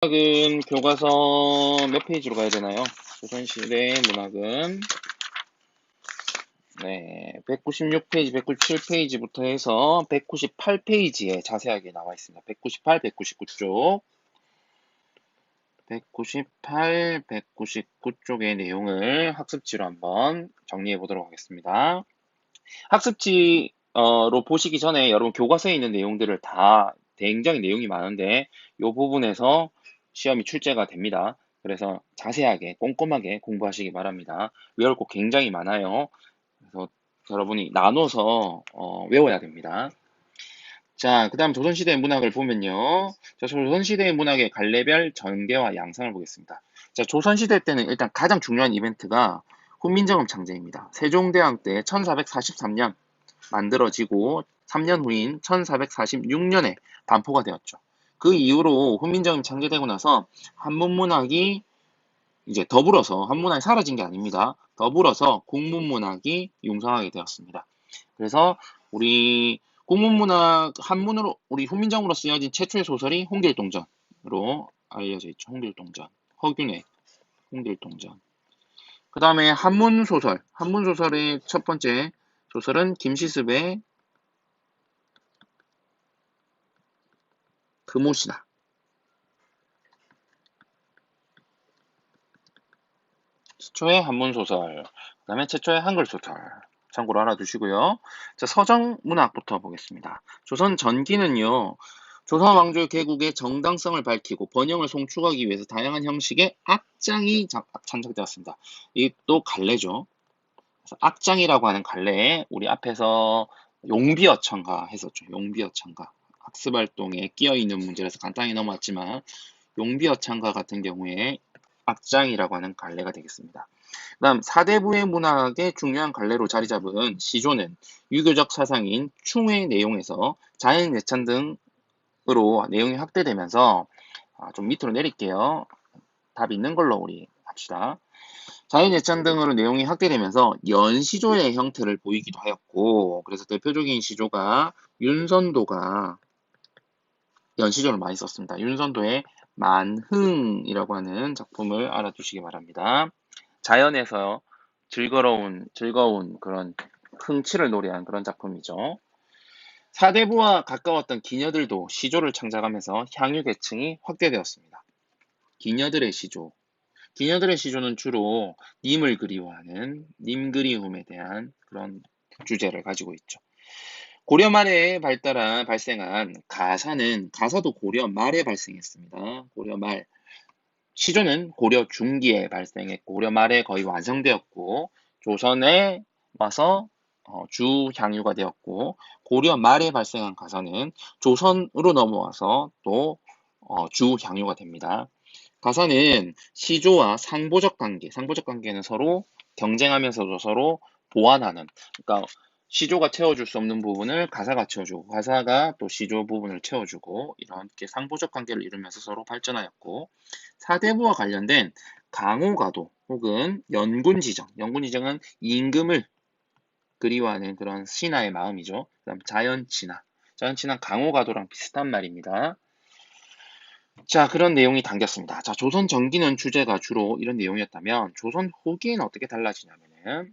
문학은 교과서 몇 페이지로 가야 되나요? 조선시대 문학은 196페이지, 197페이지부터 해서 198페이지에 자세하게 나와 있습니다. 198, 199쪽. 198, 199쪽의 내용을 학습지로 한번 정리해 보도록 하겠습니다. 학습지로 보시기 전에 여러분 교과서에 있는 내용들을 다 굉장히 내용이 많은데 이 부분에서 시험이 출제가 됩니다. 그래서 자세하게 꼼꼼하게 공부하시기 바랍니다. 외울 거 굉장히 많아요. 그래서 여러분이 나눠서 외워야 됩니다. 자, 그 다음 조선시대 문학을 보면요. 자, 조선시대 문학의 갈래별 전개와 양상을 보겠습니다. 자, 조선시대 때는 일단 가장 중요한 이벤트가 훈민정음 창제입니다. 세종대왕 때 1443년 만들어지고 3년 후인 1446년에 반포가 되었죠. 그 이후로 훈민정음이 창제되고 나서 한문문학이 이제 더불어서 한문문학이 사라진 게 아닙니다. 더불어서 국문문학이 융성하게 되었습니다. 그래서 우리 국문문학 한문으로 우리 훈민정음으로 쓰여진 최초의 소설이 홍길동전으로 알려져 있죠. 홍길동전, 허균의 홍길동전. 그 다음에 한문소설, 한문소설의 첫 번째 소설은 김시습의 금오시다. 최초의 한문소설, 그 다음에 최초의 한글소설. 참고로 알아두시고요. 자, 서정문학부터 보겠습니다. 조선 전기는요, 조선 왕조 개국의 정당성을 밝히고 번영을 송축하기 위해서 다양한 형식의 악장이 창작되었습니다. 이 또 갈래죠. 그래서 악장이라고 하는 갈래에 우리 앞에서 용비어천가 했었죠. 용비어천가. 학습활동에 끼어있는 문제라서 간단히 넘어왔지만 용비어천가 같은 경우에 악장이라고 하는 갈래가 되겠습니다. 그다음 사대부의 문학의 중요한 갈래로 자리 잡은 시조는 유교적 사상인 충의 내용에서 자연 예찬 등으로 내용이 확대되면서 좀 밑으로 내릴게요. 답 있는 걸로 우리 합시다. 자연 예찬 등으로 내용이 확대되면서 연시조의 형태를 보이기도 하였고, 그래서 대표적인 시조가 윤선도가 연시조를 많이 썼습니다. 윤선도의 만흥이라고 하는 작품을 알아두시기 바랍니다. 자연에서 즐거운 그런 흥취를 노래한 그런 작품이죠. 사대부와 가까웠던 기녀들도 시조를 창작하면서 향유 계층이 확대되었습니다. 기녀들의 시조. 기녀들의 시조는 주로 님을 그리워하는 님 그리움에 대한 그런 주제를 가지고 있죠. 고려 말에 발생한 가사도 고려 말에 발생했습니다. 고려 말. 시조는 고려 중기에 발생했고 고려 말에 거의 완성되었고 조선에 와서 주향유가 되었고 고려 말에 발생한 가사는 조선으로 넘어와서 또 주향유가 됩니다. 가사는 시조와 상보적 관계는 서로 경쟁하면서도 서로 보완하는, 그러니까 시조가 채워줄 수 없는 부분을 가사가 채워주고 가사가 또 시조 부분을 채워주고 이렇게 상보적 관계를 이루면서 서로 발전하였고, 사대부와 관련된 강호가도 혹은 연군지정은 임금을 그리워하는 그런 신하의 마음이죠. 그다음 자연친화 강호가도랑 비슷한 말입니다. 자, 그런 내용이 담겼습니다. 자, 조선 전기는 주제가 주로 이런 내용이었다면 조선 후기에는 어떻게 달라지냐면은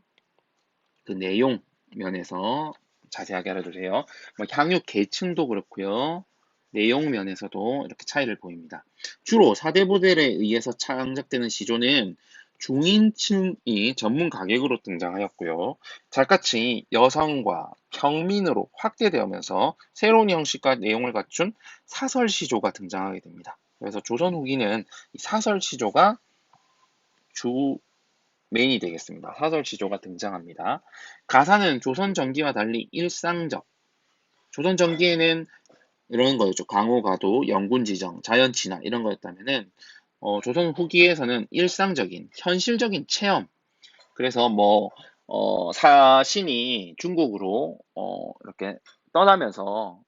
그 내용 면에서 자세하게 알아두세요. 뭐 향유 계층도 그렇고요. 내용 면에서도 이렇게 차이를 보입니다. 주로 사대부들에 의해서 창작되는 시조는 중인층이 전문 가객으로 등장하였고요. 잣같이 여성과 평민으로 확대되면서 새로운 형식과 내용을 갖춘 사설 시조가 등장하게 됩니다. 그래서 조선 후기는 이 사설 시조가 주 메인이 되겠습니다. 사설 시조가 등장합니다. 가사는 조선 전기와 달리 일상적. 조선 전기에는 이런 거였죠. 강호가도, 영군지정, 자연친화 이런 거였다면은 조선 후기에서는 일상적인, 현실적인 체험. 그래서 뭐 사신이 중국으로 이렇게 떠나면서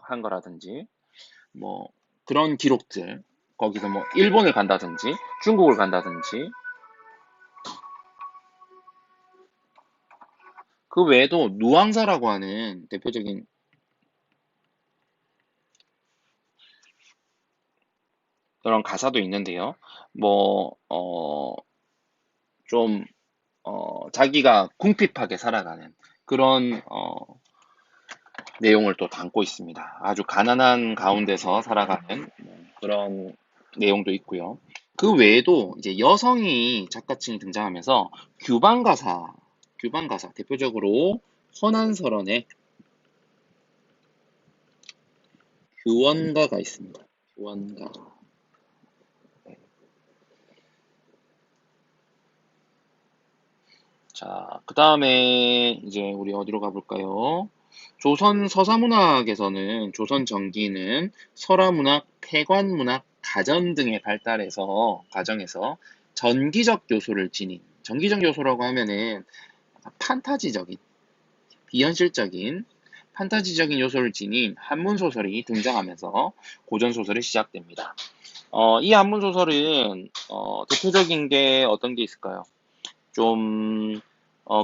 한 거라든지 뭐 그런 기록들, 거기서 뭐 일본을 간다든지 중국을 간다든지 그 외에도 누앙사라고 하는 대표적인, 그런 가사도 있는데요. 뭐, 좀, 자기가 궁핍하게 살아가는 그런, 내용을 또 담고 있습니다. 아주 가난한 가운데서 살아가는 그런 내용도 있고요. 그 외에도 이제 여성이 작가층이 등장하면서 규방 가사, 대표적으로 허난설원의 교원가가 있습니다. 교원가. 자, 그 다음에 이제 우리 어디로 가볼까요? 조선 서사문학에서는 조선 전기는 설화문학, 폐관문학, 가전 등의 발달에서 과정에서 전기적 요소를 지닌 전기적 요소라고 하면은 판타지적인 비현실적인 판타지적인 요소를 지닌 한문 소설이 등장하면서 고전 소설이 시작됩니다. 이 한문 소설은 대표적인 게 어떤 게 있을까요? 좀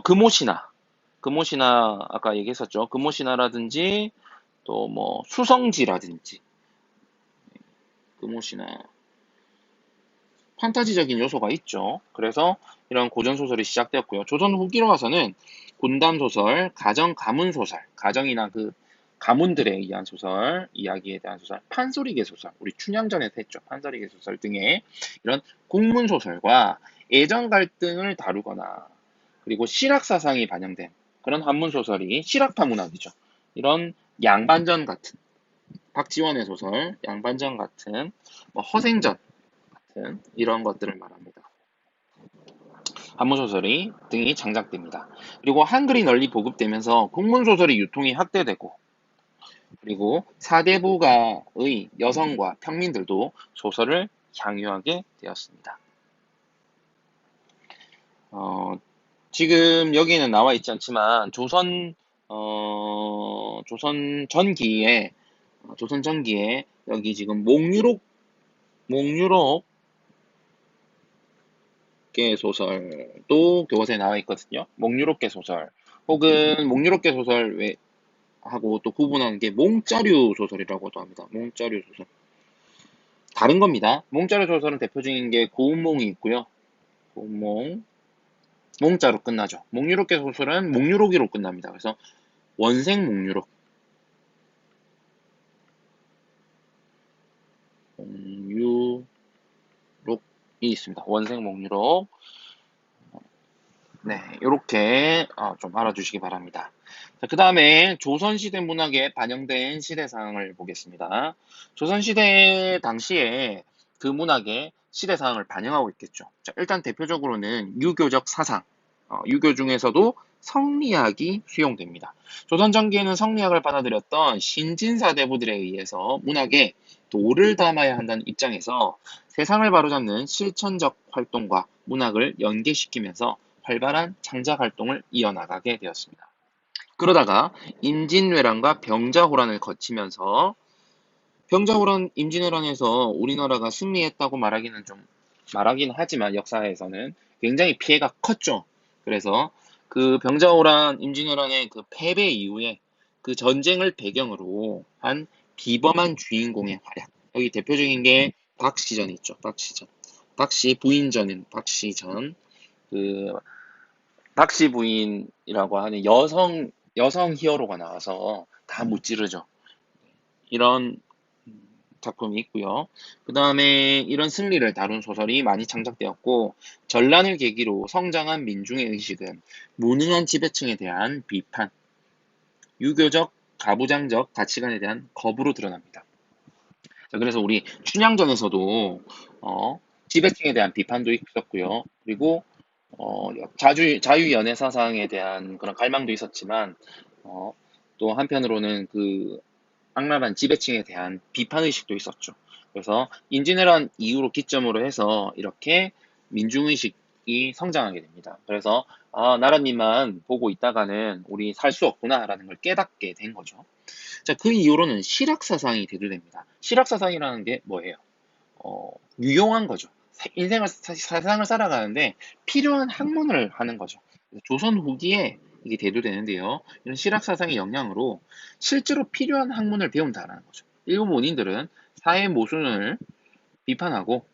금오신화 아까 얘기했었죠. 금오신화라든지 또 뭐 수성지라든지 금오신화 판타지적인 요소가 있죠. 그래서 이런 고전 소설이 시작되었고요. 조선 후기로 와서는 군담 소설, 가정 가문 소설, 가정이나 그 가문들에 의한 소설, 이야기에 대한 소설, 판소리계 소설, 우리 춘향전에서 했죠. 판소리계 소설 등의 이런 국문 소설과 애정 갈등을 다루거나 그리고 실학 사상이 반영된 그런 한문 소설이 실학파 문학이죠. 이런 양반전 같은 박지원의 소설, 양반전 같은 뭐 허생전 같은 이런 것들을 말합니다. 한문 소설이 등이 장작됩니다. 그리고 한글이 널리 보급되면서 국문 소설의 유통이 확대되고 그리고 사대부가의 여성과 평민들도 소설을 향유하게 되었습니다. 어, 지금 여기는 나와 있지 않지만 조선 전기에 여기 지금 목유록계 소설도 교과서에 나와 있거든요. 목유록계 소설 혹은 목유록계 소설 하고 또 구분하는 게 몽자류 소설이라고도 합니다. 몽자류 소설. 다른 겁니다. 몽자류 소설은 대표적인 게 고운몽이 있고요. 고운몽, 몽자로 끝나죠. 목유록계 소설은 목유록이로 끝납니다. 그래서 원생 목유록, 목유록이 있습니다. 원생 목유록. 네, 이렇게 좀 알아주시기 바랍니다. 그 다음에 조선시대 문학에 반영된 시대상을 보겠습니다. 조선시대 당시에 그 문학의 시대상을 반영하고 있겠죠. 자, 일단 대표적으로는 유교적 사상, 유교 중에서도 성리학이 수용됩니다. 조선 전기에는 성리학을 받아들였던 신진사대부들에 의해서 문학에 도를 담아야 한다는 입장에서 세상을 바로잡는 실천적 활동과 문학을 연계시키면서 활발한 창작 활동을 이어나가게 되었습니다. 그러다가 임진왜란과 병자호란을 거치면서 병자호란 임진왜란에서 우리나라가 승리했다고 말하기는 하지만 역사에서는 굉장히 피해가 컸죠. 그래서 그 병자호란 임진왜란의 그 패배 이후에 그 전쟁을 배경으로 한 비범한 주인공의 활약. 여기 대표적인 게 박시전 있죠. 박시전. 박씨 부인전인 박시전. 그 박씨 부인이라고 하는 여성 히어로가 나와서 다 무찌르죠. 이런 작품이 있고요. 그 다음에 이런 승리를 다룬 소설이 많이 창작되었고 전란을 계기로 성장한 민중의 의식은 무능한 지배층에 대한 비판, 유교적, 가부장적 가치관에 대한 거부로 드러납니다. 자, 그래서 우리 춘향전에서도 지배층에 대한 비판도 있었고요. 그리고 자유연애 사상에 대한 그런 갈망도 있었지만 어, 또 한편으로는 그 악랄한 지배층에 대한 비판 의식도 있었죠. 그래서 임진왜란 이후로 기점으로 해서 이렇게 민중의식이 성장하게 됩니다. 그래서 나라님만 보고 있다가는 우리 살 수 없구나라는 걸 깨닫게 된 거죠. 자, 그 이후로는 실학사상이 대두됩니다. 실학사상이라는 게 뭐예요? 유용한 거죠. 사상을 살아가는데 필요한 학문을 하는 거죠. 조선 후기에 이게 대두되는데요. 이런 실학사상의 영향으로 실제로 필요한 학문을 배운다는 거죠. 일본 원인들은 사회 모순을 비판하고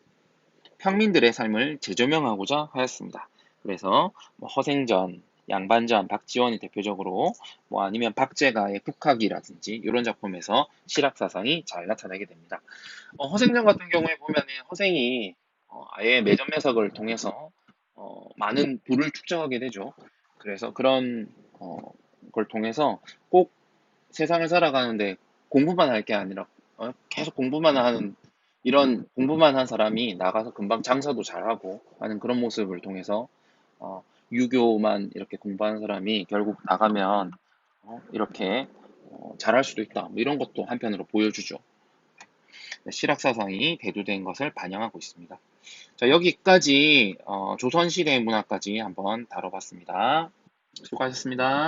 평민들의 삶을 재조명하고자 하였습니다. 그래서 뭐 허생전, 양반전, 박지원이 대표적으로 뭐 아니면 박제가의 북학이라든지 이런 작품에서 실학 사상이 잘 나타나게 됩니다. 허생전 같은 경우에 보면은 허생이 아예 매점매석을 통해서 많은 부를 축적하게 되죠. 그래서 그런 걸 통해서 꼭 세상을 살아가는데 공부만 할 게 아니라 계속 공부만 하는 이런 공부만 한 사람이 나가서 금방 장사도 잘하고 하는 그런 모습을 통해서 유교만 이렇게 공부하는 사람이 결국 나가면 이렇게 잘할 수도 있다. 뭐 이런 것도 한편으로 보여주죠. 실학사상이 대두된 것을 반영하고 있습니다. 자, 여기까지 조선시대 문화까지 한번 다뤄봤습니다. 수고하셨습니다.